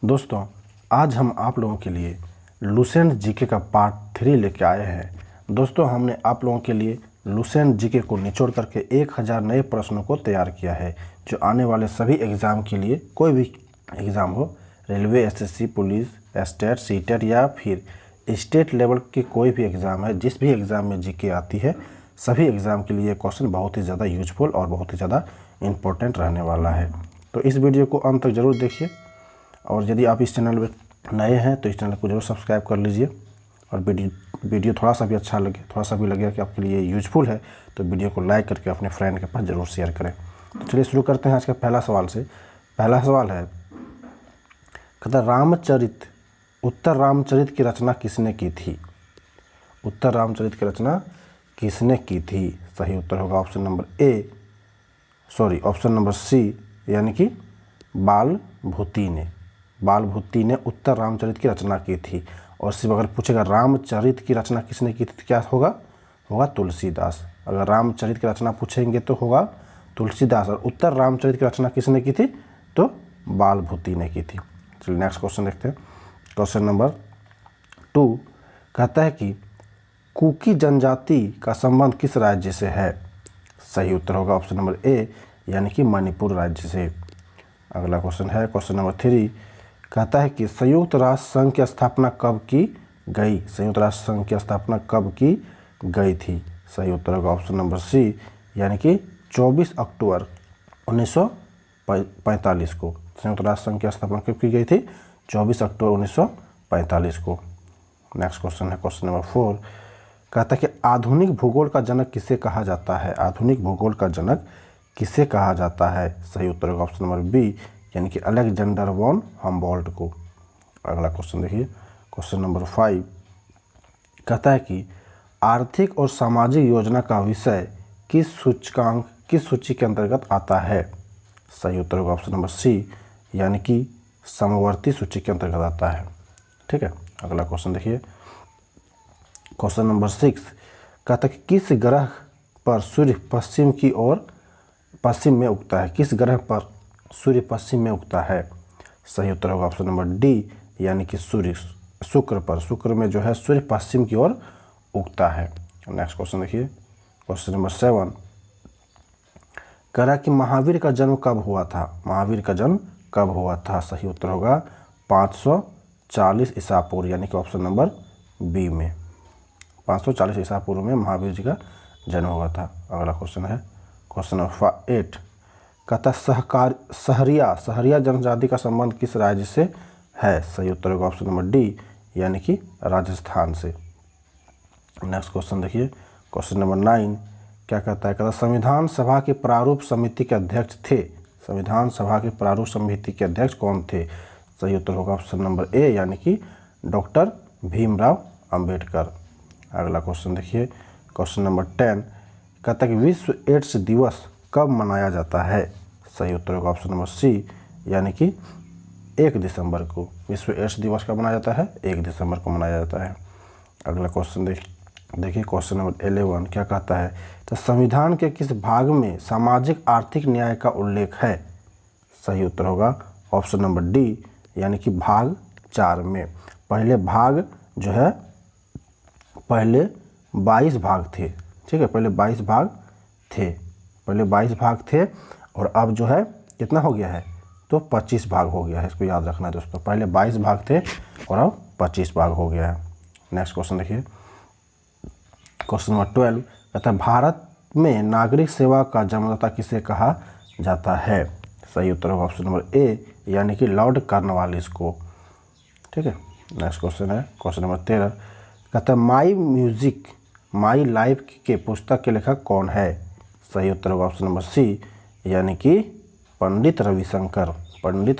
दोस्तों, आज हम आप लोगों के लिए लुसेंट जीके का पार्ट 3 लेके आए हैं। दोस्तों, हमने आप लोगों के लिए लुसेंट जीके को निचोड़ करके 1000 नए प्रश्नों को तैयार किया है, जो आने वाले सभी एग्ज़ाम के लिए, कोई भी एग्ज़ाम हो, railway, SSC, police, state, CTET या फिर स्टेट लेवल के कोई भी एग्ज़ाम है, जिस भी एग्ज़ाम में जीके आती है, सभी एग्ज़ाम के लिए क्वेश्चन बहुत ही ज़्यादा यूजफुल और बहुत ही ज़्यादा इम्पोर्टेंट रहने वाला है। तो इस वीडियो को अंत तक ज़रूर देखिए, और यदि आप इस चैनल में नए हैं तो इस चैनल को जरूर सब्सक्राइब कर लीजिए। और वीडियो थोड़ा सा भी अच्छा लगे, थोड़ा सा भी लगे कि आपके लिए यूजफुल है, तो वीडियो को लाइक करके अपने फ्रेंड के पास ज़रूर शेयर करें। तो चलिए शुरू करते हैं आज का पहला सवाल से। पहला सवाल है, कहता रामचरित, उत्तर रामचरित की रचना किसने की थी? उत्तर रामचरित की रचना किसने की थी? सही उत्तर होगा ऑप्शन नंबर सी, यानी कि बालभूति ने। बालभूति ने उत्तर रामचरित की रचना की थी। और सिर्फ अगर पूछेगा रामचरित की रचना किसने की थी तो क्या होगा तुलसीदास। अगर रामचरित की रचना पूछेंगे तो होगा तुलसीदास, और उत्तर रामचरित की रचना किसने की थी तो बालभूति ने की थी। चलिए नेक्स्ट क्वेश्चन देखते हैं। क्वेश्चन नंबर 2 कहता है कि कुकी जनजाति का संबंध किस राज्य से है? सही उत्तर होगा ऑप्शन नंबर ए, यानी कि मणिपुर राज्य से। अगला क्वेश्चन है क्वेश्चन नंबर 3, कहता है कि संयुक्त राष्ट्र संघ की स्थापना कब की गई? संयुक्त राष्ट्र संघ की स्थापना कब की गई थी? सही उत्तर होगा ऑप्शन नंबर सी, यानी कि 24 अक्टूबर 1945 को। संयुक्त राष्ट्र संघ की स्थापना कब की गई थी? 24 अक्टूबर 1945 को। नेक्स्ट क्वेश्चन है क्वेश्चन नंबर 4, कहता है कि आधुनिक भूगोल का जनक किसे कहा जाता है? आधुनिक भूगोल का जनक किसे कहा जाता है? सही उत्तर होगा ऑप्शन नंबर बी, यानी कि अलेक्जेंडर वॉन हम्बोल्ट को। अगला क्वेश्चन देखिए क्वेश्चन नंबर 5, कहता है कि आर्थिक और सामाजिक योजना का विषय किस सूची के अंतर्गत आता है? सही उत्तर होगा ऑप्शन नंबर सी, यानी कि समवर्ती सूची के अंतर्गत आता है। ठीक है। अगला क्वेश्चन देखिए क्वेश्चन नंबर 6, कहता है कि किस ग्रह पर सूर्य पश्चिम में उगता है? किस ग्रह पर सूर्य पश्चिम में उगता है? सही उत्तर होगा ऑप्शन नंबर डी, यानी कि शुक्र पर। शुक्र में जो है सूर्य पश्चिम की ओर उगता है। नेक्स्ट क्वेश्चन देखिए क्वेश्चन नंबर 7, कह रहा कि महावीर का जन्म कब हुआ था? महावीर का जन्म कब हुआ था? सही उत्तर होगा 540 ईसा पूर्व, यानी कि ऑप्शन नंबर बी में। 540 ईसा पूर्व में महावीर जी का जन्म हुआ था। अगला क्वेश्चन है क्वेश्चन नंबर 8, कहता सहरिया जनजाति का संबंध किस राज्य से है? सही उत्तर होगा ऑप्शन नंबर डी, यानी कि राजस्थान से। नेक्स्ट क्वेश्चन देखिए क्वेश्चन नंबर 9, क्या कहता है? कहता संविधान सभा के प्रारूप समिति के अध्यक्ष थे। संविधान सभा के प्रारूप समिति के अध्यक्ष कौन थे? सही उत्तर होगा ऑप्शन नंबर ए, यानी कि डॉक्टर भीमराव अंबेडकर। अगला क्वेश्चन देखिए क्वेश्चन नंबर 10, कहता है कि विश्व एड्स दिवस कब मनाया जाता है? सही उत्तर होगा ऑप्शन नंबर सी, यानी कि 1 दिसंबर को। विश्व एड्स दिवस कब मनाया जाता है? 1 दिसंबर को मनाया जाता है। अगला क्वेश्चन देखिए क्वेश्चन नंबर 11, क्या कहता है? तो संविधान के किस भाग में सामाजिक आर्थिक न्याय का उल्लेख है? सही उत्तर होगा ऑप्शन नंबर डी, यानी कि भाग 4 में। पहले भाग जो है, पहले 22 भाग थे। ठीक है, पहले 22 भाग थे, और अब जो है कितना हो गया है तो 25 भाग हो गया है। इसको याद रखना है दोस्तों, पहले 22 भाग थे और अब 25 भाग हो गया है। नेक्स्ट क्वेश्चन देखिए क्वेश्चन नंबर 12, कहता है भारत में नागरिक सेवा का जन्मदाता किसे कहा जाता है? सही उत्तर होगा ऑप्शन नंबर ए, यानी कि लॉर्ड कॉर्नवालिस को। ठीक है। नेक्स्ट क्वेश्चन है क्वेश्चन नंबर 13, कहता है माई म्यूजिक माई लाइफ के पुस्तक के लेखक कौन है? सही उत्तर होगा ऑप्शन नंबर सी, यानी कि पंडित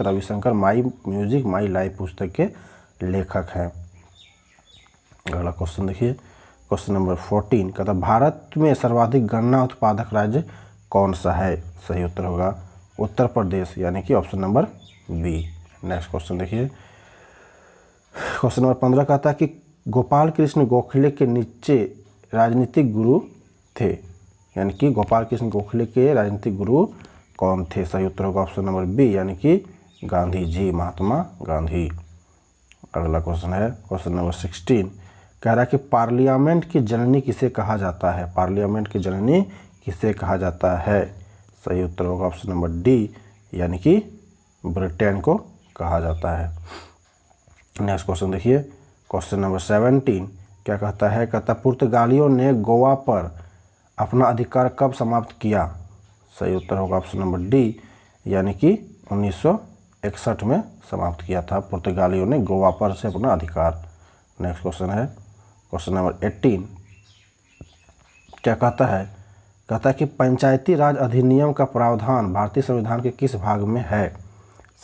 रविशंकर माई म्यूजिक माई लाइफ पुस्तक के लेखक हैं। अगला क्वेश्चन देखिए क्वेश्चन नंबर 14, कहता है भारत में सर्वाधिक गन्ना उत्पादक राज्य कौन सा है? सही उत्तर होगा उत्तर प्रदेश, यानी कि option number B. Next question देखिए क्वेश्चन नंबर 15, कहता है कि गोपाल कृष्ण गोखले के नीचे राजनीतिक गुरु थे, यानी कि गोपाल कृष्ण गोखले के राजनीतिक गुरु कौन थे? सही उत्तर होगा ऑप्शन नंबर बी, यानी कि गांधी जी, महात्मा गांधी। अगला क्वेश्चन है क्वेश्चन नंबर 16, कह रहा है कि पार्लियामेंट की जननी किसे कहा जाता है? पार्लियामेंट की जननी किसे कहा जाता है? सही उत्तर होगा ऑप्शन नंबर डी, यानी कि ब्रिटेन को कहा जाता है। नेक्स्ट क्वेश्चन देखिए क्वेश्चन नंबर 17, क्या कहता है? कहता है पुर्तगालियों ने गोवा पर अपना अधिकार कब समाप्त किया? सही उत्तर होगा ऑप्शन नंबर डी, यानी कि 1961 में समाप्त किया था पुर्तगालियों ने गोवा पर से अपना अधिकार। नेक्स्ट क्वेश्चन है क्वेश्चन नंबर 18, क्या कहता है? कहता है कि पंचायती राज अधिनियम का प्रावधान भारतीय संविधान के किस भाग में है?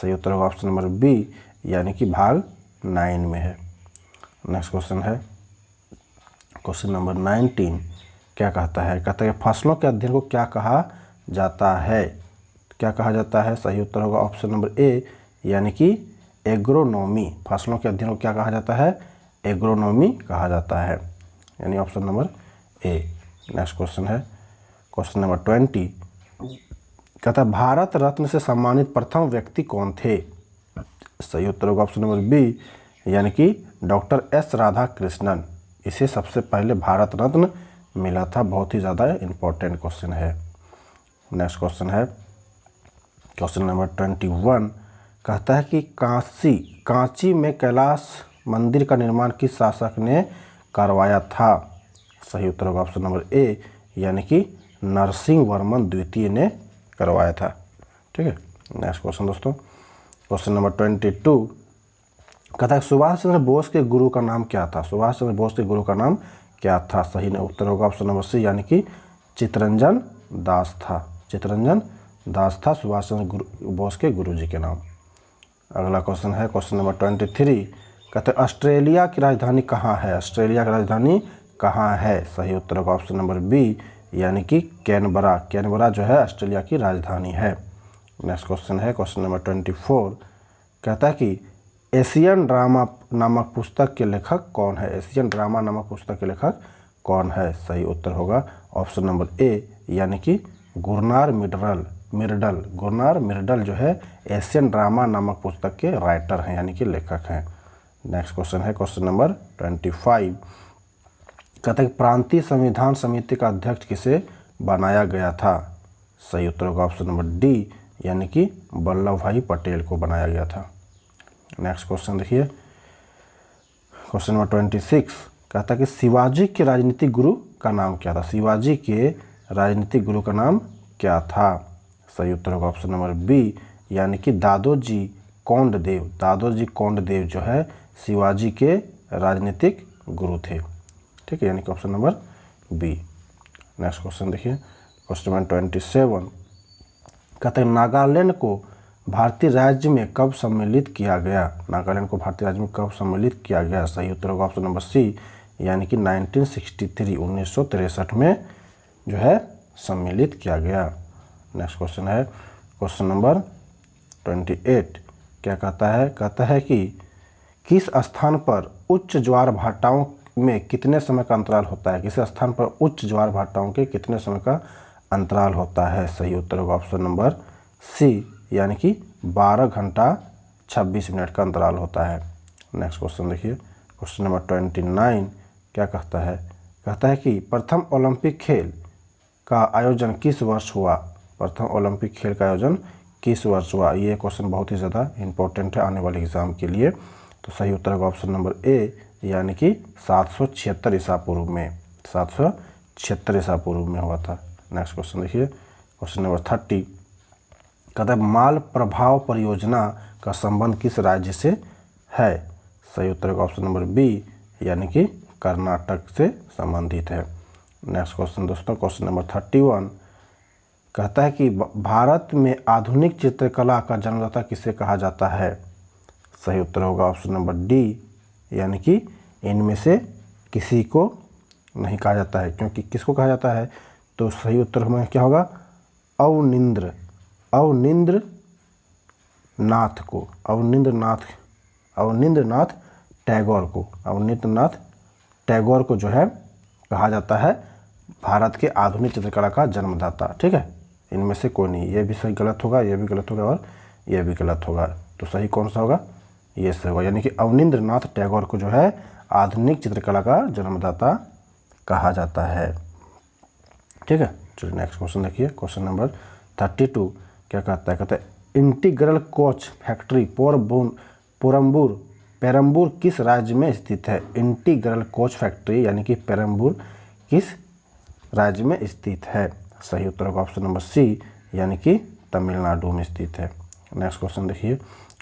सही उत्तर होगा ऑप्शन नंबर बी, यानी कि भाग 9 में है। नेक्स्ट क्वेश्चन है क्वेश्चन नंबर 19, क्या कहता है? कहता है फसलों के अध्ययन को क्या कहा जाता है? क्या कहा जाता है? सही उत्तर होगा ऑप्शन नंबर ए, यानी कि एग्रोनॉमी। फसलों के अध्ययन को क्या कहा जाता है? एग्रोनॉमी कहा जाता है, यानी ऑप्शन नंबर ए। नेक्स्ट क्वेश्चन है क्वेश्चन नंबर 20, कहता है भारत रत्न से सम्मानित प्रथम व्यक्ति कौन थे? सही उत्तर होगा ऑप्शन नंबर बी, यानी कि डॉक्टर एस राधाकृष्णन। इसे सबसे पहले भारत रत्न मिला था। बहुत ही ज़्यादा इम्पोर्टेंट क्वेश्चन है। नेक्स्ट क्वेश्चन है क्वेश्चन नंबर 21, कहता है कि कांची में कैलाश मंदिर का निर्माण किस शासक ने करवाया था? सही उत्तर होगा ऑप्शन नंबर ए, यानी कि नरसिंह वर्मन द्वितीय ने करवाया था। ठीक है। नेक्स्ट क्वेश्चन दोस्तों क्वेश्चन नंबर 22, कहता है सुभाष चंद्र बोस के गुरु का नाम क्या था? सुभाष चंद्र बोस के गुरु का नाम क्या था? सही उत्तर होगा ऑप्शन नंबर सी, यानी कि चित्तरंजन दास था। चित्तरंजन दास था सुभाष चंद्र बोस के गुरुजी के नाम। अगला क्वेश्चन है क्वेश्चन नंबर 23, कहते हैं ऑस्ट्रेलिया की राजधानी कहाँ है? ऑस्ट्रेलिया की राजधानी कहाँ है? सही उत्तर होगा ऑप्शन नंबर बी, यानी कि कैनबरा। कैनबरा जो है ऑस्ट्रेलिया की राजधानी है। नेक्स्ट क्वेश्चन है क्वेश्चन नंबर 24, कहता है कि एशियन ड्रामा नामक पुस्तक के लेखक कौन है? एशियन ड्रामा नामक पुस्तक के लेखक कौन है? सही उत्तर होगा ऑप्शन नंबर ए, यानी कि गुरनार मिर्डल। गुरनार मिर्डल जो है एशियन ड्रामा नामक पुस्तक के राइटर हैं, यानी कि लेखक हैं। नेक्स्ट क्वेश्चन है क्वेश्चन नंबर 25, कहता है कि प्रांतीय संविधान समिति का अध्यक्ष किसे बनाया गया था? सही उत्तर होगा ऑप्शन नंबर डी, यानी कि वल्लभ भाई पटेल को बनाया गया था। नेक्स्ट क्वेश्चन देखिए क्वेश्चन नंबर 26, कहता है कि शिवाजी के राजनीतिक गुरु का नाम क्या था? शिवाजी के राजनीतिक गुरु का नाम क्या था? सही उत्तर होगा ऑप्शन नंबर बी, यानी कि दादोजी कोंडदेव। दादोजी कोंडदेव जो है शिवाजी के राजनीतिक गुरु थे। ठीक है, यानी कि option number B. Next question देखिए क्वेश्चन नंबर 27, कहते हैं नागालैंड को भारतीय राज्य में कब सम्मिलित किया गया? नागालैंड को भारतीय राज्य में कब सम्मिलित किया गया? सही उत्तर होगा ऑप्शन नंबर सी, यानी कि 1963 में जो है सम्मिलित किया गया। नेक्स्ट क्वेश्चन है क्वेश्चन नंबर 28, क्या कहता है? कहता है कि किस स्थान पर उच्च ज्वार भाटाओं में कितने समय का अंतराल होता है? किस स्थान पर उच्च ज्वार भाटाओं के कितने समय का अंतराल होता है? सही उत्तर होगा ऑप्शन नंबर सी, यानी कि 12 घंटा 26 मिनट का अंतराल होता है। नेक्स्ट क्वेश्चन देखिए क्वेश्चन नंबर 29, क्या कहता है? कहता है कि प्रथम ओलंपिक खेल का आयोजन किस वर्ष हुआ? प्रथम ओलंपिक खेल का आयोजन किस वर्ष हुआ? ये क्वेश्चन बहुत ही ज़्यादा इंपॉर्टेंट है आने वाले एग्जाम के लिए। तो सही उत्तर होगा ऑप्शन नंबर ए, यानी कि 776 ईसा पूर्व में। 776 ईसा पूर्व में हुआ था। नेक्स्ट क्वेश्चन देखिए क्वेश्चन नंबर 30, कहता है माल प्रभाव परियोजना का संबंध किस राज्य से है? सही उत्तर होगा ऑप्शन नंबर बी, यानी कि कर्नाटक से संबंधित है। नेक्स्ट क्वेश्चन दोस्तों क्वेश्चन नंबर 31, कहता है कि भारत में आधुनिक चित्रकला का जन्मदाता किसे कहा जाता है? सही उत्तर होगा ऑप्शन नंबर डी, यानी कि इनमें से किसी को नहीं कहा जाता है। क्योंकि किसको कहा जाता है? तो सही उत्तर हमें क्या होगा? अवनिंद्र नाथ को, अवनिंद्रनाथ टैगोर को जो है कहा जाता है भारत के आधुनिक चित्रकला का जन्मदाता। ठीक है, इनमें से कोई नहीं। ये भी सही गलत होगा, ये भी गलत होगा और ये भी गलत होगा। तो सही कौन सा होगा, ये सही होगा। यानी कि अवनींद्रनाथ टैगोर को जो है आधुनिक चित्रकला का जन्मदाता कहा जाता है। ठीक है, चलिए नेक्स्ट क्वेश्चन देखिए, क्वेश्चन नंबर 32 क्या कहता है, कहता है इंटीग्रल कोच फैक्ट्री पेरम्बूर किस राज्य में स्थित है। इंटीग्रल कोच फैक्ट्री यानी कि पेरम्बूर किस राज्य में स्थित है। सही उत्तर होगा ऑप्शन नंबर सी, यानी कि तमिलनाडु में स्थित है। नेक्स्ट क्वेश्चन देखिए,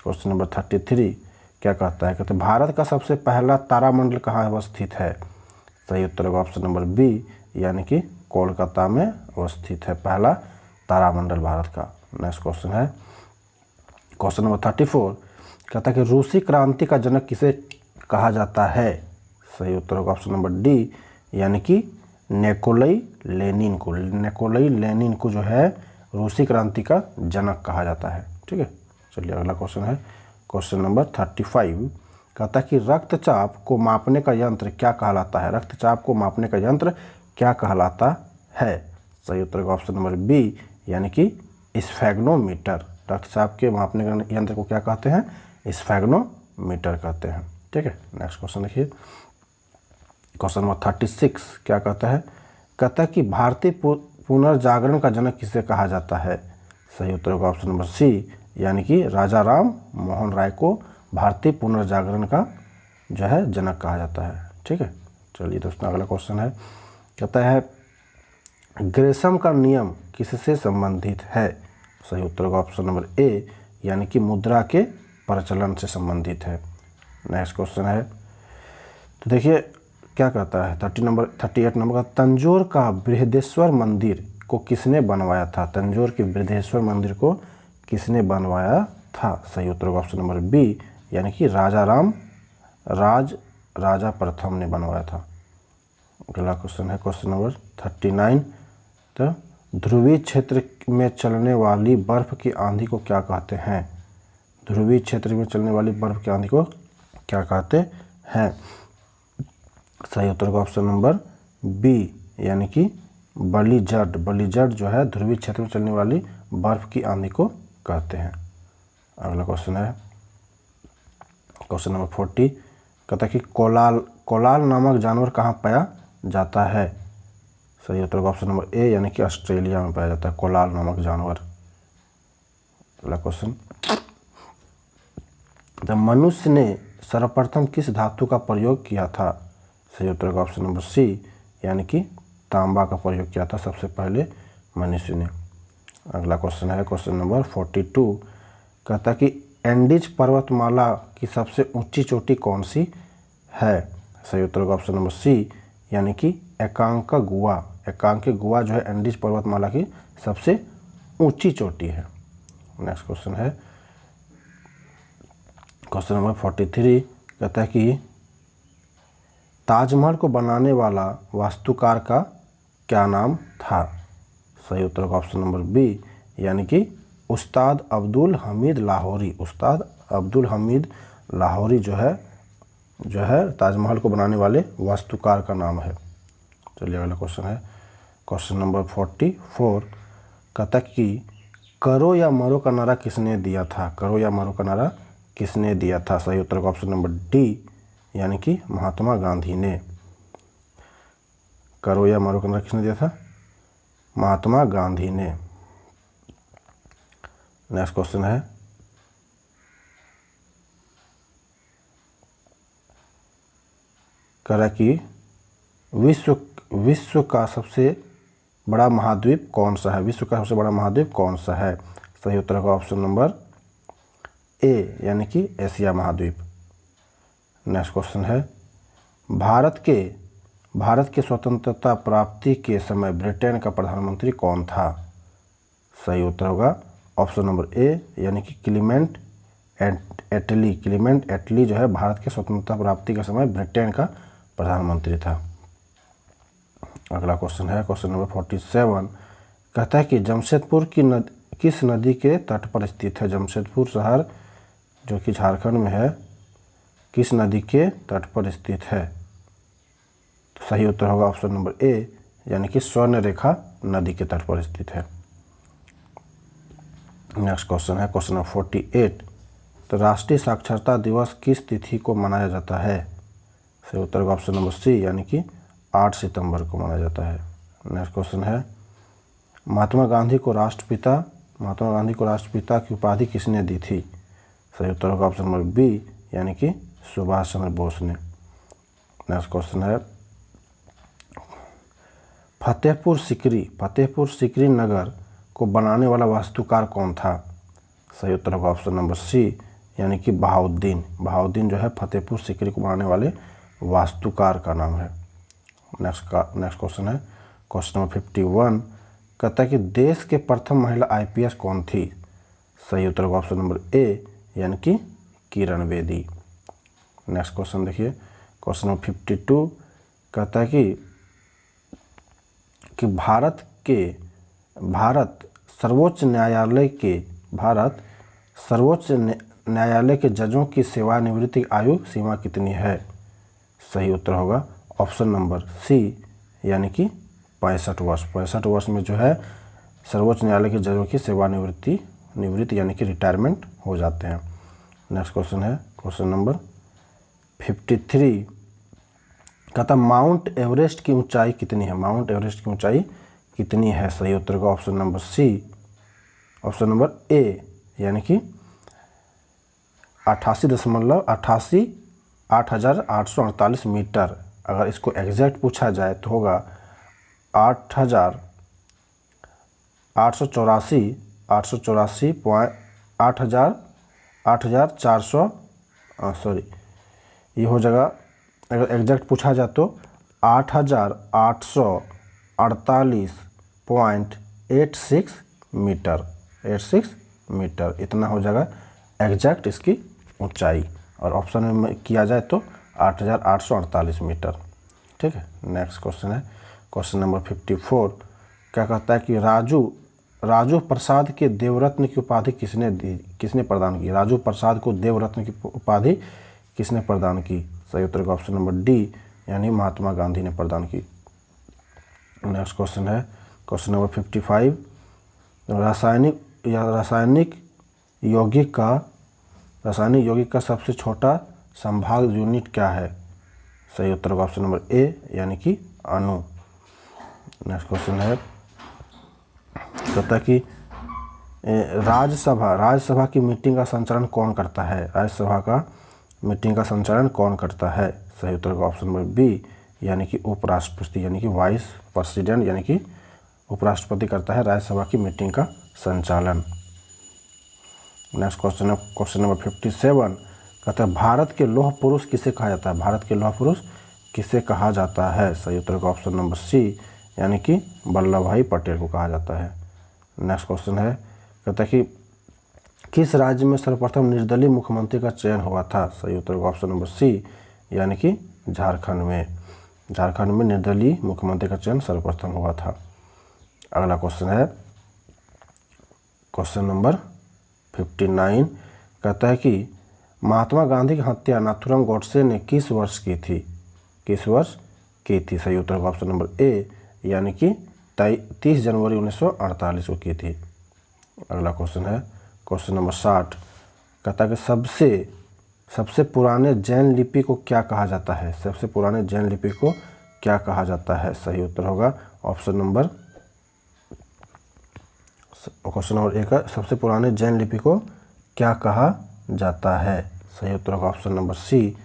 क्वेश्चन नंबर 33 क्या कहता है, कहते हैं भारत का सबसे पहला तारामंडल कहाँ अवस्थित है। सही उत्तर होगा ऑप्शन नंबर बी, यानी कि कोलकाता में अवस्थित है पहला तारामंडल भारत का। नेक्स्ट क्वेश्चन है क्वेश्चन नंबर 34, कहता है कि रूसी क्रांति का जनक किसे कहा जाता है। सही उत्तर होगा ऑप्शन नंबर डी, यानी कि निकोलाई लेनिन को। निकोलाई लेनिन को जो है रूसी क्रांति का जनक कहा जाता है। ठीक है, चलिए अगला क्वेश्चन है क्वेश्चन नंबर 35, कहता है कि रक्तचाप को मापने का यंत्र क्या कहलाता है। रक्तचाप को मापने का यंत्र क्या कहलाता है। सही उत्तर होगा ऑप्शन नंबर बी, यानी कि स्फेग्नोमीटर। रक्तचाप के मापने का यंत्र को क्या कहते हैं, स्फेग्नोमीटर कहते हैं। ठीक है, नेक्स्ट क्वेश्चन देखिए, क्वेश्चन नंबर 36 क्या कहता है, कहता है कि भारतीय पुनर्जागरण का जनक किसे कहा जाता है। सही उत्तर होगा ऑप्शन नंबर सी, यानी कि राजा राम मोहन राय को भारतीय पुनर्जागरण का जो है जनक कहा जाता है। ठीक है, चलिए दोस्तों अगला क्वेश्चन है, कहता है ग्रेशम का नियम किससे संबंधित है। सही उत्तर होगा ऑप्शन नंबर ए, यानी कि मुद्रा के प्रचलन से संबंधित है। नेक्स्ट क्वेश्चन है, तो देखिए क्या कहता है 38 नंबर का, तंजौर का बृहदेश्वर मंदिर को किसने बनवाया था। तंजौर के बृहदेश्वर मंदिर को किसने बनवाया था। सही उत्तर होगा ऑप्शन नंबर बी, यानी कि राजा प्रथम ने बनवाया था। अगला क्वेश्चन है क्वेश्चन नंबर 39, तो ध्रुवीय क्षेत्र में चलने वाली बर्फ की आंधी को क्या कहते हैं। ध्रुवीय क्षेत्र में चलने वाली बर्फ की आंधी को क्या कहते हैं। सही उत्तर का ऑप्शन नंबर बी, यानी कि बलिजड। बलिजड जो है ध्रुवीय क्षेत्र में चलने वाली बर्फ की आंधी को कहते हैं। अगला क्वेश्चन है क्वेश्चन नंबर 40, कहता है कि कोलाल नामक जानवर कहाँ पाया जाता है। सही उत्तर का ऑप्शन नंबर ए, यानी कि ऑस्ट्रेलिया में पाया जाता है कोलाल नामक जानवर। अगला क्वेश्चन, जब मनुष्य ने सर्वप्रथम किस धातु का प्रयोग किया था। सही उत्तर का ऑप्शन नंबर सी, यानी कि तांबा का प्रयोग किया था सबसे पहले मनुष्य ने। अगला क्वेश्चन है क्वेश्चन नंबर 42, कहता है कि एंडीज पर्वतमाला की सबसे ऊंची चोटी कौन सी है। सही उत्तर का ऑप्शन नंबर सी, यानी कि एकांकागुआ। एकांकागुआ जो है एंडीज पर्वतमाला की सबसे ऊंची चोटी है। नेक्स्ट क्वेश्चन है क्वेश्चन नंबर 43, कहता है कि ताजमहल को बनाने वाला वास्तुकार का क्या नाम था। सही उत्तर का ऑप्शन नंबर बी, यानी कि उस्ताद अब्दुल हमीद लाहौरी। उस्ताद अब्दुल हमीद लाहौरी जो है ताजमहल को बनाने वाले वास्तुकार का नाम है। चलिए अगला क्वेश्चन है क्वेश्चन नंबर 44, कहता कि करो या मरो का नारा किसने दिया था। करो या मरो का नारा किसने दिया था। सही उत्तर का ऑप्शन नंबर डी, यानी कि महात्मा गांधी ने। करो या मरो का नारा किसने दिया था, महात्मा गांधी ने। नेक्स्ट क्वेश्चन है कह रहा कि विश्व का सबसे बड़ा महाद्वीप कौन सा है। विश्व का सबसे बड़ा महाद्वीप कौन सा है। सही उत्तर का ऑप्शन नंबर ए, यानी कि एशिया महाद्वीप। नेक्स्ट क्वेश्चन है भारत के स्वतंत्रता प्राप्ति के समय ब्रिटेन का प्रधानमंत्री कौन था। सही उत्तर होगा ऑप्शन नंबर ए, यानी कि क्लीमेंट एटली। क्लीमेंट एटली जो है भारत के स्वतंत्रता प्राप्ति के समय ब्रिटेन का प्रधानमंत्री था। अगला क्वेश्चन है क्वेश्चन नंबर 47, कहता है कि जमशेदपुर किस नदी के तट पर स्थित है। जमशेदपुर शहर जो कि झारखंड में है किस नदी के तट पर स्थित है। तो सही उत्तर होगा ऑप्शन नंबर ए, यानी कि स्वर्णरेखा नदी के तट पर स्थित है। नेक्स्ट क्वेश्चन है क्वेश्चन नंबर 48, तो राष्ट्रीय साक्षरता दिवस किस तिथि को मनाया जाता है? सही उत्तर होगा ऑप्शन नंबर सी, यानी कि 8 सितंबर को मनाया जाता है। नेक्स्ट क्वेश्चन है, महात्मा गांधी को राष्ट्रपिता की उपाधि किसने दी थी? सही उत्तर होगा ऑप्शन नंबर बी, यानी कि सुभाष चंद्र बोस ने। नेक्स्ट क्वेश्चन है, फतेहपुर सिकरी नगर को बनाने वाला वास्तुकार कौन था? सही उत्तर होगा ऑप्शन नंबर सी, यानी कि बहाउद्दीन जो है फतेहपुर सिकरी को बनाने वाले वास्तुकार का नाम है। नेक्स्ट क्वेश्चन है, क्वेश्चन नंबर 51, कहता है कि देश के प्रथम महिला IPS कौन थी? सही उत्तर होगा ऑप्शन नंबर ए, यानी कि किरण बेदी। नेक्स्ट क्वेश्चन देखिए, क्वेश्चन नंबर 52, कहता है कि भारत सर्वोच्च न्यायालय के जजों की सेवानिवृत्ति आयु सीमा कितनी है? सही उत्तर होगा ऑप्शन नंबर सी, यानी कि 65 वर्ष। 65 वर्ष में जो है सर्वोच्च न्यायालय के जजों की सेवानिवृत्ति यानी कि रिटायरमेंट हो जाते हैं। नेक्स्ट क्वेश्चन है, क्वेश्चन नंबर 53, कहता माउंट एवरेस्ट की ऊंचाई कितनी है? माउंट एवरेस्ट की ऊंचाई कितनी है? सही उत्तर का option number C, option number A, यानी कि 88.848 मीटर। अगर इसको एग्जैक्ट पूछा जाए तो होगा 8,400 ये हो जाएगा। अगर एग्जैक्ट पूछा जाए तो 8,848.86 मीटर, 86 मीटर इतना हो जाएगा एग्जैक्ट इसकी ऊंचाई। और ऑप्शन में किया जाए तो 8,848 मीटर। ठीक है। नेक्स्ट क्वेश्चन है क्वेश्चन नंबर 54, क्या कहता है कि राजू प्रसाद के देवरत्न की उपाधि किसने प्रदान की? राजू प्रसाद को देवरत्न की उपाधि किसने प्रदान की? सही उत्तर का ऑप्शन नंबर डी, यानी महात्मा गांधी ने प्रदान की। नेक्स्ट क्वेश्चन है क्वेश्चन नंबर 55, रासायनिक यौगिक का सबसे छोटा संभाग यूनिट क्या है? सही उत्तर का ऑप्शन नंबर ए, यानी कि अणु। नेक्स्ट क्वेश्चन है, कहता है कि राज्यसभा की मीटिंग का संचालन कौन करता है? राज्यसभा का मीटिंग का संचालन कौन करता है? सही उत्तर का ऑप्शन नंबर बी, यानी कि उपराष्ट्रपति, यानी कि वाइस प्रेसिडेंट, यानी कि उपराष्ट्रपति करता है राज्यसभा की मीटिंग का संचालन। नेक्स्ट क्वेश्चन है क्वेश्चन नंबर 57, कहता है भारत के लौह पुरुष किसे कहा जाता है? भारत के लौह पुरुष किसे कहा जाता है? सही उत्तर का ऑप्शन नंबर सी, यानी कि वल्लभ भाई पटेल को कहा जाता है। नेक्स्ट क्वेश्चन है, कहता है कि किस राज्य में सर्वप्रथम निर्दलीय मुख्यमंत्री का चयन हुआ था? सही उत्तर का ऑप्शन नंबर सी, यानी कि झारखंड में निर्दलीय मुख्यमंत्री का चयन सर्वप्रथम हुआ था। अगला क्वेश्चन है क्वेश्चन नंबर 59, कहता है कि महात्मा गांधी की हत्या नाथूराम गोडसे ने किस वर्ष की थी? सही उत्तर का ऑप्शन नंबर ए, यानी कि 30 जनवरी 1948 को की थी। अगला क्वेश्चन है क्वेश्चन नंबर 60, कहता है कि सबसे पुराने जैन लिपि को क्या कहा जाता है? सबसे पुराने जैन लिपि को क्या कहा जाता है? सही उत्तर होगा option number question number A का सबसे पुराने जैन लिपि को क्या कहा जाता है? सही उत्तर होगा ऑप्शन नंबर सी,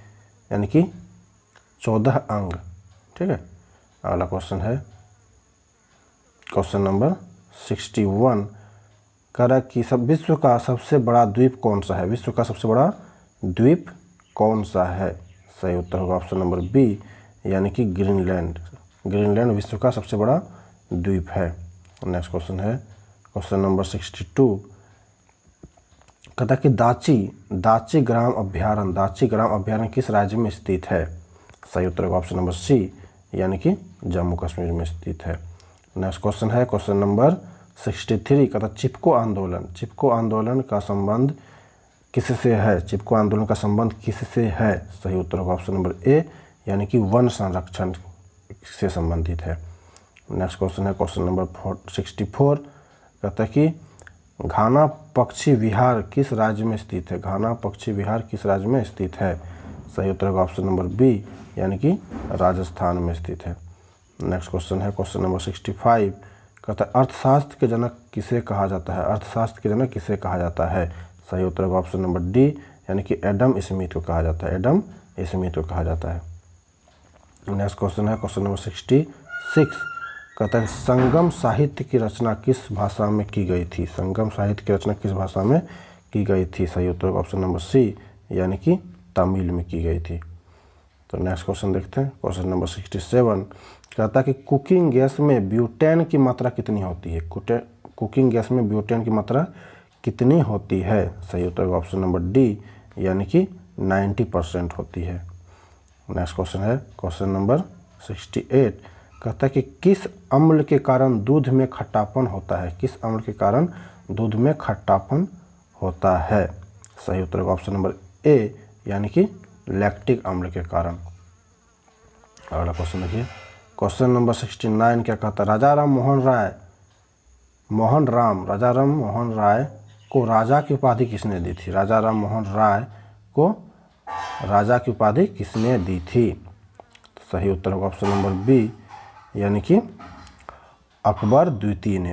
यानी कि 14 अंग। ठीक है। अगला क्वेश्चन है क्वेश्चन नंबर 61, कह रहा है कि विश्व का सबसे बड़ा द्वीप कौन सा है? विश्व का सबसे बड़ा द्वीप कौन सा है? सही उत्तर होगा ऑप्शन नंबर बी, यानी कि ग्रीनलैंड विश्व का सबसे बड़ा द्वीप है। नेक्स्ट क्वेश्चन है क्वेश्चन नंबर 62, कहता है कि दाची ग्राम अभ्यारण्य किस राज्य में स्थित है? सही उत्तर होगा ऑप्शन नंबर सी, यानी कि जम्मू कश्मीर में स्थित है। नेक्स्ट क्वेश्चन है क्वेश्चन नंबर 63, कहता चिपको आंदोलन का संबंध किससे है? चिपको आंदोलन का संबंध किससे है? सही उत्तर होगा ऑप्शन नंबर ए, यानी कि वन संरक्षण से संबंधित है। नेक्स्ट क्वेश्चन है क्वेश्चन नंबर 64, कहता है कि घाना पक्षी विहार किस राज्य में स्थित है? घाना पक्षी विहार किस राज्य में स्थित है? सही उत्तर होगा ऑप्शन नंबर बी, यानी कि राजस्थान में स्थित है। नेक्स्ट क्वेश्चन है क्वेश्चन नंबर 65। कहता है अर्थशास्त्र के जनक किसे कहा जाता है? अर्थशास्त्र के जनक किसे कहा जाता है? सही उत्तर होगा ऑप्शन नंबर डी, यानी कि एडम स्मिथ को कहा जाता है। एडम स्मिथ को कहा जाता है। नेक्स्ट क्वेश्चन है क्वेश्चन नंबर 66। कहता है संगम साहित्य की रचना किस भाषा में की गई थी? संगम साहित्य की रचना किस भाषा में की गई थी? सही उत्तर होगा ऑप्शन नंबर सी, यानी कि तमिल में की गई थी। तो नेक्स्ट क्वेश्चन देखते हैं क्वेश्चन नंबर 67। कहता है कि कुकिंग गैस में ब्यूटेन की मात्रा कितनी होती है? कुकिंग गैस में ब्यूटेन की मात्रा कितनी होती है? सही उत्तर होगा ऑप्शन नंबर डी, यानी कि 90% होती है। नेक्स्ट क्वेश्चन है क्वेश्चन नंबर 68। कहता है कि किस अम्ल के कारण दूध में खट्टापन होता है? किस अम्ल के कारण दूध में खट्टापन होता है? सही उत्तर होगा ऑप्शन नंबर ए, यानी कि लैक्टिक अम्ल के कारण। अगला क्वेश्चन देखिए क्वेश्चन नंबर 69 क्या कहता है? राजा राम मोहन राय को राजा की उपाधि किसने दी थी? राजा राम मोहन राय को राजा की उपाधि किसने दी थी? सही उत्तर होगा ऑप्शन नंबर बी, यानी कि अकबर द्वितीय ने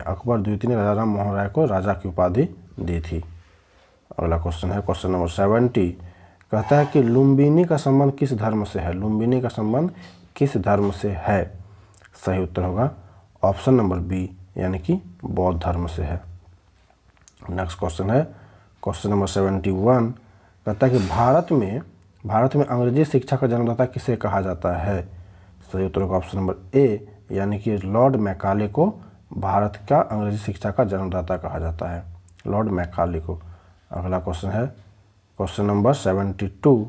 राजा राम मोहन राय को राजा की उपाधि दी थी। अगला क्वेश्चन है क्वेश्चन नंबर 70। कहता है कि लुम्बिनी का संबंध किस धर्म से है? लुम्बिनी का संबंध किस धर्म से है? सही उत्तर होगा ऑप्शन नंबर बी, यानी कि बौद्ध धर्म से है। नेक्स्ट क्वेश्चन है क्वेश्चन नंबर 71। कहता है कि भारत में अंग्रेजी शिक्षा का जन्मदाता किसे कहा जाता है? सही उत्तर होगा ऑप्शन नंबर ए, यानी कि लॉर्ड मैकाले को भारत का अंग्रेजी शिक्षा का जन्मदाता कहा जाता है, लॉर्ड मैकाले को। अगला क्वेश्चन है क्वेश्चन नंबर 72।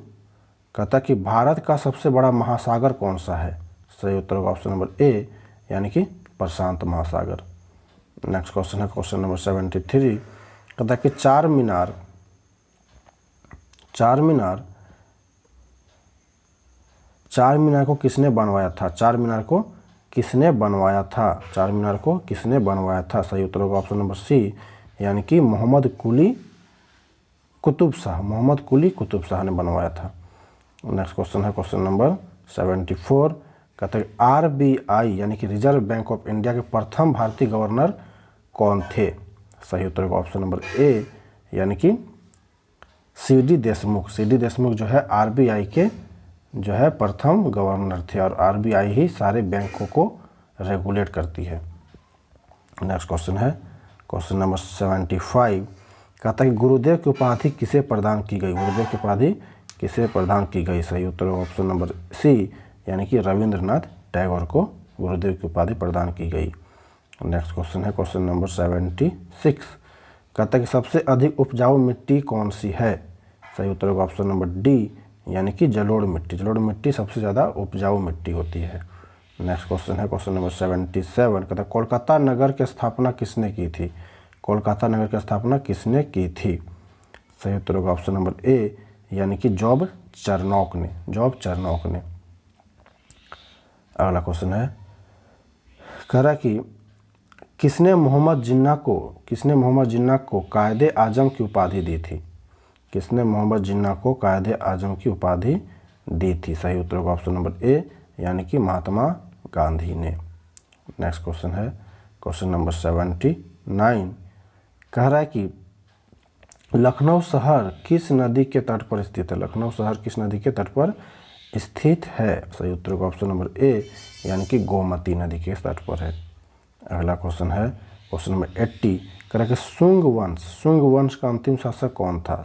कहता है कि भारत का सबसे बड़ा महासागर कौन सा है? सही उत्तर होगा ऑप्शन नंबर ए, यानी कि प्रशांत महासागर। नेक्स्ट क्वेश्चन है क्वेश्चन नंबर 73। कहता है कि चार मीनार को किसने बनवाया था? चार मीनार को किसने बनवाया था? सही उत्तर होगा ऑप्शन नंबर सी, यानी कि मोहम्मद कुली कुतुब शाह ने बनवाया था। नेक्स्ट क्वेश्चन है क्वेश्चन नंबर 74। कहते हैं आरबीआई यानी कि रिजर्व बैंक ऑफ इंडिया के प्रथम भारतीय गवर्नर कौन थे? सही उत्तर होगा ऑप्शन नंबर ए, यानी कि सीडी देशमुख जो है आरबीआई के जो है प्रथम गवर्नर थे, और आरबीआई ही सारे बैंकों को रेगुलेट करती है। नेक्स्ट क्वेश्चन है क्वेश्चन नंबर 75। कहता है कि गुरुदेव की उपाधि किसे प्रदान की गई? सही उत्तर ऑप्शन नंबर सी, यानी कि रविंद्रनाथ टैगोर को गुरुदेव की उपाधि प्रदान की गई। नेक्स्ट क्वेश्चन है क्वेश्चन नंबर 76। कहता है कि सबसे अधिक उपजाऊ मिट्टी कौन सी है? सही उत्तर होगा ऑप्शन नंबर डी, यानी कि जलोढ़ मिट्टी सबसे ज़्यादा उपजाऊ मिट्टी होती है। नेक्स्ट क्वेश्चन है क्वेश्चन नंबर 77। कहता है कोलकाता नगर की स्थापना किसने की थी? सही उत्तर होगा ऑप्शन नंबर ए, यानी कि जॉब चरनॉक ने। अगला क्वेश्चन है कह रहा कि किसने मोहम्मद जिन्ना को कायदे आजम की उपाधि दी थी? सही उत्तर होगा ऑप्शन नंबर ए, यानी कि महात्मा गांधी ने। नेक्स्ट क्वेश्चन है क्वेश्चन नंबर 79। कह रहा है कि लखनऊ शहर किस नदी के तट पर स्थित है? सही उत्तर होगा ऑप्शन नंबर ए, यानी कि गोमती नदी के तट पर है। अगला क्वेश्चन है क्वेश्चन नंबर 80। कह रहा है कि शुंग वंश का अंतिम शासक कौन था?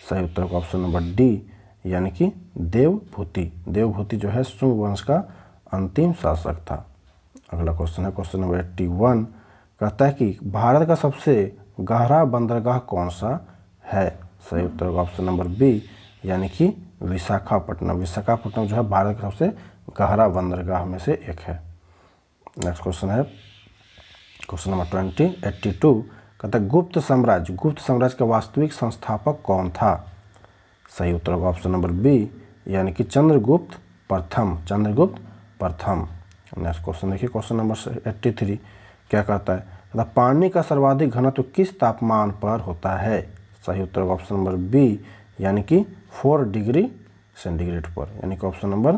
सही उत्तर होगा ऑप्शन नंबर डी, यानी कि देवभूति जो है शुंग वंश का अंतिम शासक था। अगला क्वेश्चन है क्वेश्चन नंबर 81। कहता है कि भारत का सबसे गहरा बंदरगाह कौन सा है? सही उत्तर होगा ऑप्शन नंबर बी, यानी कि विशाखापट्टनम जो है भारत का सबसे गहरा बंदरगाह में से एक है। नेक्स्ट क्वेश्चन है क्वेश्चन नंबर 82। कहता है गुप्त साम्राज्य का वास्तविक संस्थापक कौन था? सही उत्तर होगा ऑप्शन नंबर बी, यानी कि चंद्रगुप्त प्रथम। नेक्स्ट क्वेश्चन देखिए क्वेश्चन नंबर 83 क्या कहता है? मतलब पानी का सर्वाधिक घनत्व किस तापमान पर होता है? सही उत्तर होगा ऑप्शन नंबर बी, यानी कि 4 डिग्री सेंटीग्रेड पर, यानी कि option number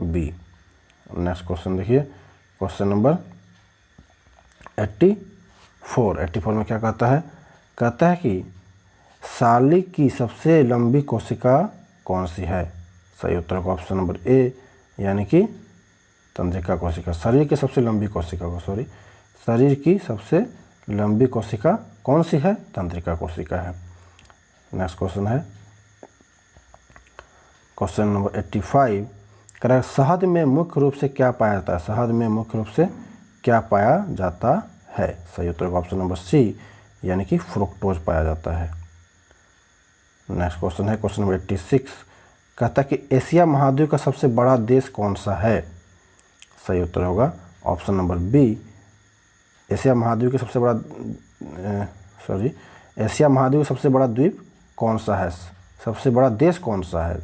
B. Next question देखिए, क्वेश्चन नंबर 84 में क्या कहता है? कहता है कि शालिक की सबसे लंबी कोशिका कौन सी है? सही उत्तर होगा ऑप्शन नंबर ए, यानी कि तंत्रिका कोशिका। शरीर की सबसे लंबी कोशिका को शरीर की सबसे लंबी कोशिका कौन सी है? तंत्रिका कोशिका है। नेक्स्ट क्वेश्चन है क्वेश्चन नंबर 85, करेक्ट। शहद में मुख्य रूप से क्या पाया जाता है? शहद में मुख्य रूप से क्या पाया जाता है? सही उत्तर होगा ऑप्शन नंबर सी, यानी कि फ्रुक्टोज पाया जाता है। नेक्स्ट क्वेश्चन है क्वेश्चन नंबर 86, कहता है कि एशिया महाद्वीप का सबसे बड़ा देश कौन सा है? सही उत्तर होगा ऑप्शन नंबर बी, एशिया महाद्वीप का सबसे बड़ा एशिया महाद्वीप का सबसे बड़ा द्वीप कौन सा है? सबसे बड़ा देश कौन सा है?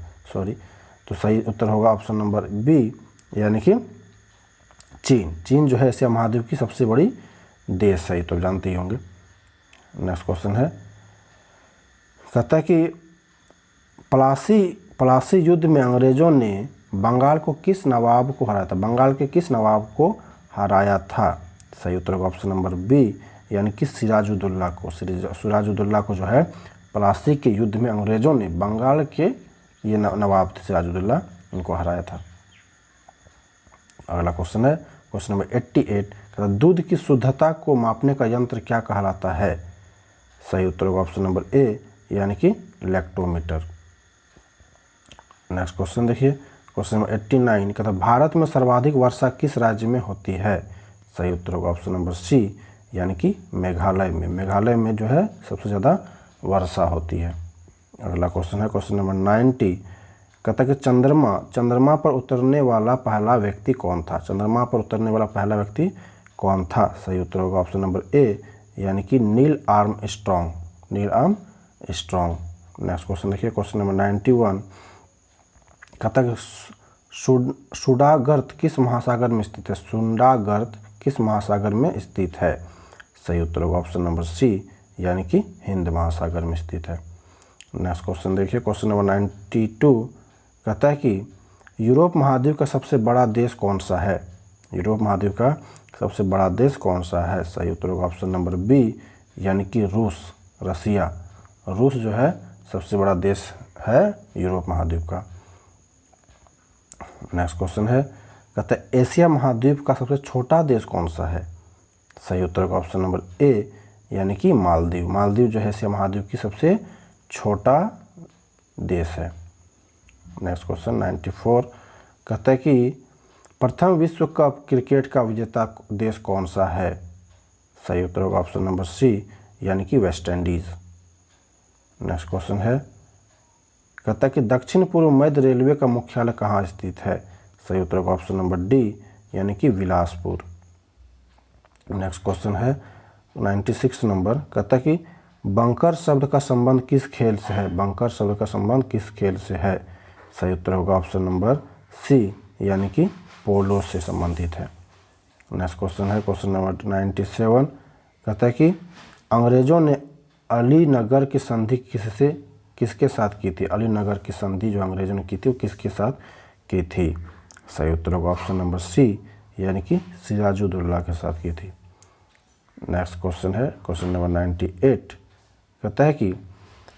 तो सही उत्तर होगा ऑप्शन नंबर बी, यानी कि चीन। चीन जो है एशिया महाद्वीप की सबसे बड़ी देश है, तो जानते ही होंगे। नेक्स्ट क्वेश्चन है, कहता है कि पलासी युद्ध में अंग्रेजों ने बंगाल को किस नवाब को हराया था? बंगाल के किस नवाब को हराया था? सही उत्तर होगा ऑप्शन नंबर बी, यानी कि सिराजुद्दौला को। सिराजुद्दौला को जो है पलासी के युद्ध में अंग्रेजों ने बंगाल के ये नवाब थे सिराजुद्दौला, उनको हराया था। अगला क्वेश्चन है क्वेश्चन नंबर 88, कहता है दूध की शुद्धता को मापने का यंत्र क्या कहलाता है? सही उत्तर होगा ऑप्शन नंबर ए, यानी कि लैक्टोमीटर। नेक्स्ट क्वेश्चन देखिए, क्वेश्चन नंबर 89, कहता है भारत में सर्वाधिक वर्षा किस राज्य में होती है? सही उत्तर होगा ऑप्शन नंबर सी, यानी कि मेघालय में। मेघालय में जो है सबसे ज़्यादा वर्षा होती है। अगला क्वेश्चन है क्वेश्चन नंबर 90, कहता है कि चंद्रमा पर उतरने वाला पहला व्यक्ति कौन था? चंद्रमा पर उतरने वाला पहला व्यक्ति कौन था? सही उत्तर होगा ऑप्शन नंबर ए, यानी कि नील आर्मस्ट्रॉन्ग। नेक्स्ट क्वेश्चन देखिए, क्वेश्चन नंबर 91, कहता है कि सुंडागर्त किस महासागर में स्थित है? सुंडागर्त किस महासागर में स्थित है? सही उत्तर होगा ऑप्शन नंबर सी, यानी कि हिंद महासागर में स्थित है। नेक्स्ट क्वेश्चन देखिए, क्वेश्चन नंबर 92, कहता है कि यूरोप महाद्वीप का सबसे बड़ा देश कौन सा है? यूरोप महाद्वीप का सबसे बड़ा देश कौन सा है? सही उत्तर होगा ऑप्शन नंबर बी, यानी कि रसिया। रूस जो है सबसे बड़ा देश है यूरोप महाद्वीप का। नेक्स्ट क्वेश्चन है, कहता है एशिया महाद्वीप का सबसे छोटा देश कौन सा है? सही उत्तर का ऑप्शन नंबर ए, यानी कि मालदीव। मालदीव जो है एशिया महाद्वीप की सबसे छोटा देश है। नेक्स्ट क्वेश्चन 94, कहता है कि प्रथम विश्व कप क्रिकेट का विजेता देश कौन सा है? सही उत्तर होगा ऑप्शन नंबर सी, यानी कि वेस्ट इंडीज़। नेक्स्ट क्वेश्चन है, कहता है कि दक्षिण पूर्व मध्य रेलवे का मुख्यालय कहाँ स्थित है? सही उत्तर होगा ऑप्शन नंबर डी, यानी कि बिलासपुर। नेक्स्ट क्वेश्चन है 96 नंबर, कहता है कि बंकर शब्द का संबंध किस खेल से है? बंकर शब्द का संबंध किस खेल से है? सही उत्तर होगा ऑप्शन नंबर सी, यानी कि पोलो से संबंधित है। नेक्स्ट क्वेश्चन है क्वेश्चन नंबर 97, कहता है कि अंग्रेजों ने अलीनगर की संधि किसके साथ की थी? अलीनगर की संधि जो अंग्रेजों ने की थी वो किसके साथ की थी? सही उत्तर होगा ऑप्शन नंबर सी, यानी कि सिराजुद्दौला के साथ की थी। नेक्स्ट क्वेश्चन है क्वेश्चन नंबर 98, कहता है कि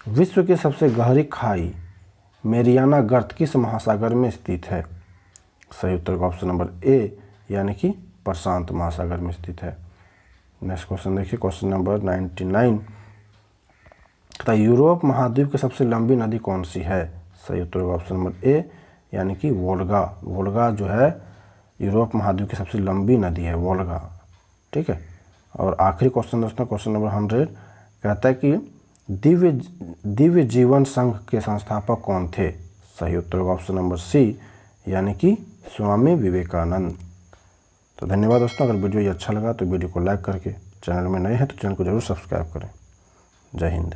विश्व की सबसे गहरी खाई मेरियाना गर्त किस महासागर में स्थित है? सही उत्तर का ऑप्शन नंबर ए, यानी कि प्रशांत महासागर में स्थित है। नेक्स्ट क्वेश्चन देखिए क्वेश्चन नंबर 99, कहता है यूरोप महाद्वीप की सबसे लंबी नदी कौन सी है? सही उत्तर का ऑप्शन नंबर ए, यानी कि वोल्गा। वोल्गा जो है यूरोप महाद्वीप की सबसे लंबी नदी है, वोल्गा। ठीक है। और आखिरी क्वेश्चन दोस्तों क्वेश्चन नंबर 100, कहता है कि दिव्य जीवन संघ के संस्थापक कौन थे? सही उत्तर होगा ऑप्शन नंबर सी, यानी कि स्वामी विवेकानंद। तो धन्यवाद दोस्तों। अगर वीडियो ये अच्छा लगा तो वीडियो को लाइक करके, चैनल में नए हैं तो चैनल को जरूर सब्सक्राइब करें। जय हिंद।